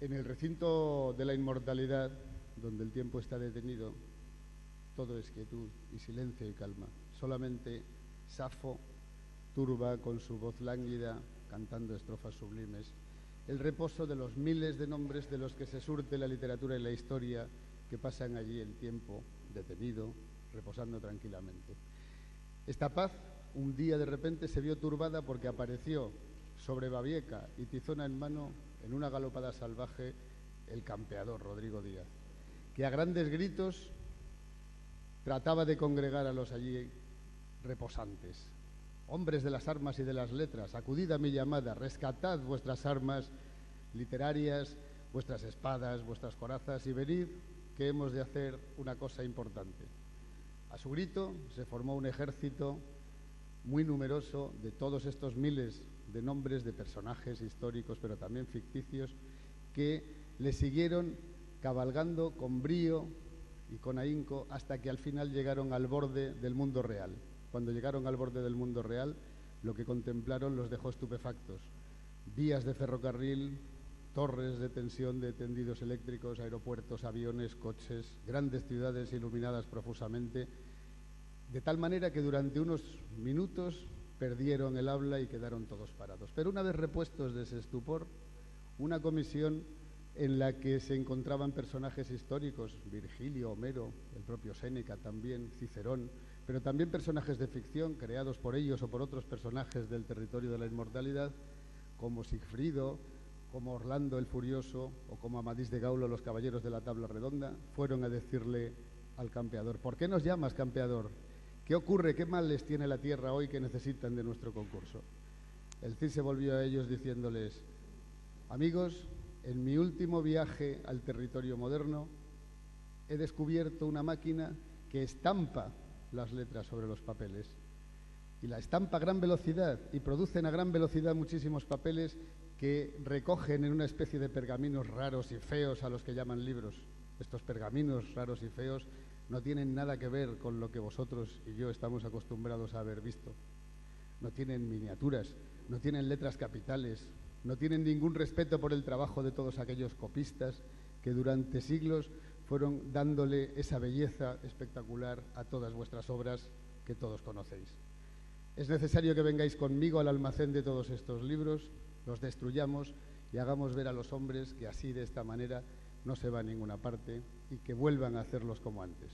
En el recinto de la inmortalidad, donde el tiempo está detenido, todo es quietud y silencio y calma. Solamente Safo turba con su voz lánguida, cantando estrofas sublimes, el reposo de los miles de nombres de los que se surte la literatura y la historia, que pasan allí el tiempo detenido, reposando tranquilamente. Esta paz, un día de repente se vio turbada porque apareció sobre Babieca y tizona en mano, en una galopada salvaje, el campeador Rodrigo Díaz, que a grandes gritos trataba de congregar a los allí reposantes. Hombres de las armas y de las letras, acudid a mi llamada, rescatad vuestras armas literarias, vuestras espadas, vuestras corazas, y venid que hemos de hacer una cosa importante. A su grito se formó un ejército muy numeroso de todos estos miles de nombres de personajes históricos, pero también ficticios, que le siguieron cabalgando con brío y con ahínco hasta que al final llegaron al borde del mundo real. Cuando llegaron al borde del mundo real, lo que contemplaron los dejó estupefactos. Vías de ferrocarril, torres de tensión de tendidos eléctricos, aeropuertos, aviones, coches, grandes ciudades iluminadas profusamente, de tal manera que durante unos minutos perdieron el habla y quedaron todos parados. Pero una vez repuestos de ese estupor, una comisión en la que se encontraban personajes históricos, Virgilio, Homero, el propio Séneca también, Cicerón, pero también personajes de ficción creados por ellos o por otros personajes del territorio de la inmortalidad, como Sigfrido, como Orlando el Furioso o como Amadís de Gaula, los caballeros de la tabla redonda, fueron a decirle al campeador: ¿por qué nos llamas, campeador? ¿Qué ocurre? ¿Qué mal les tiene la tierra hoy que necesitan de nuestro concurso? El Cid se volvió a ellos diciéndoles: amigos, en mi último viaje al territorio moderno he descubierto una máquina que estampa las letras sobre los papeles, y la estampa a gran velocidad, y producen a gran velocidad muchísimos papeles que recogen en una especie de pergaminos raros y feos a los que llaman libros. Estos pergaminos raros y feos no tienen nada que ver con lo que vosotros y yo estamos acostumbrados a haber visto. No tienen miniaturas, no tienen letras capitales, no tienen ningún respeto por el trabajo de todos aquellos copistas que durante siglos fueron dándole esa belleza espectacular a todas vuestras obras que todos conocéis. Es necesario que vengáis conmigo al almacén de todos estos libros, los destruyamos y hagamos ver a los hombres que así, de esta manera, no se va a ninguna parte y que vuelvan a hacerlos como antes.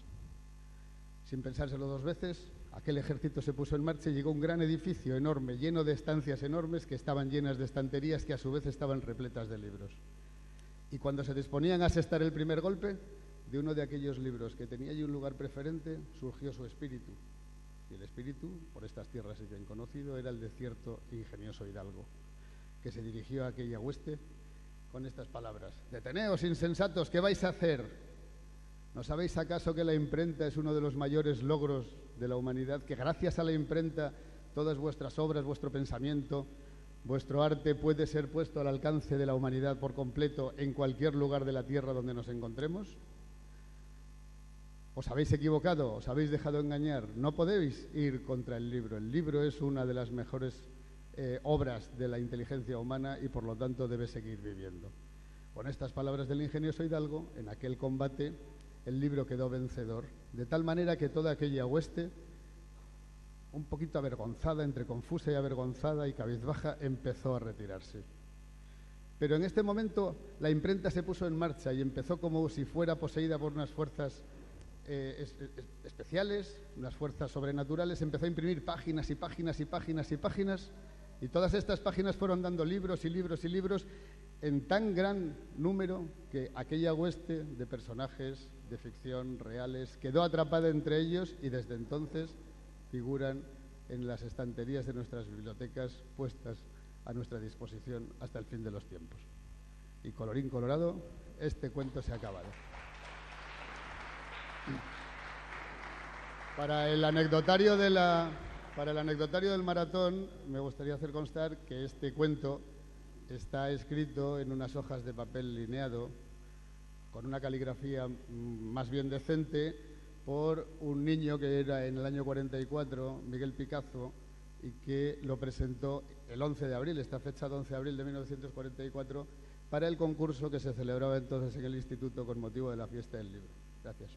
Sin pensárselo dos veces, aquel ejército se puso en marcha y llegó a un gran edificio enorme, lleno de estancias enormes que estaban llenas de estanterías que a su vez estaban repletas de libros. Y cuando se disponían a asestar el primer golpe, de uno de aquellos libros que tenía allí un lugar preferente, surgió su espíritu. Y el espíritu, por estas tierras es bien conocido, era el de cierto ingenioso hidalgo, que se dirigió a aquella hueste con estas palabras: «Deteneos, insensatos, ¿qué vais a hacer? ¿No sabéis acaso que la imprenta es uno de los mayores logros de la humanidad? Que gracias a la imprenta todas vuestras obras, vuestro pensamiento, vuestro arte puede ser puesto al alcance de la humanidad por completo en cualquier lugar de la tierra donde nos encontremos? Os habéis equivocado, os habéis dejado engañar, no podéis ir contra el libro. El libro es una de las mejores obras de la inteligencia humana y por lo tanto debe seguir viviendo». Con estas palabras del ingenioso hidalgo, en aquel combate, el libro quedó vencedor, de tal manera que toda aquella hueste, un poquito avergonzada, entre confusa y avergonzada y cabizbaja, empezó a retirarse. Pero en este momento la imprenta se puso en marcha y empezó como si fuera poseída por unas fuerzas especiales, unas fuerzas sobrenaturales. Empezó a imprimir páginas y páginas y páginas y páginas, y todas estas páginas fueron dando libros y libros y libros en tan gran número que aquella hueste de personajes de ficción reales quedó atrapada entre ellos y desde entonces figuran en las estanterías de nuestras bibliotecas puestas a nuestra disposición hasta el fin de los tiempos. Y colorín colorado, este cuento se ha acabado. Para el anecdotario del maratón, me gustaría hacer constar que este cuento está escrito en unas hojas de papel lineado, con una caligrafía más bien decente, por un niño que era en el año 44, Miguel Picazo, y que lo presentó el 11 de abril, esta fecha de 11 de abril de 1944, para el concurso que se celebraba entonces en el instituto con motivo de la fiesta del libro. Gracias.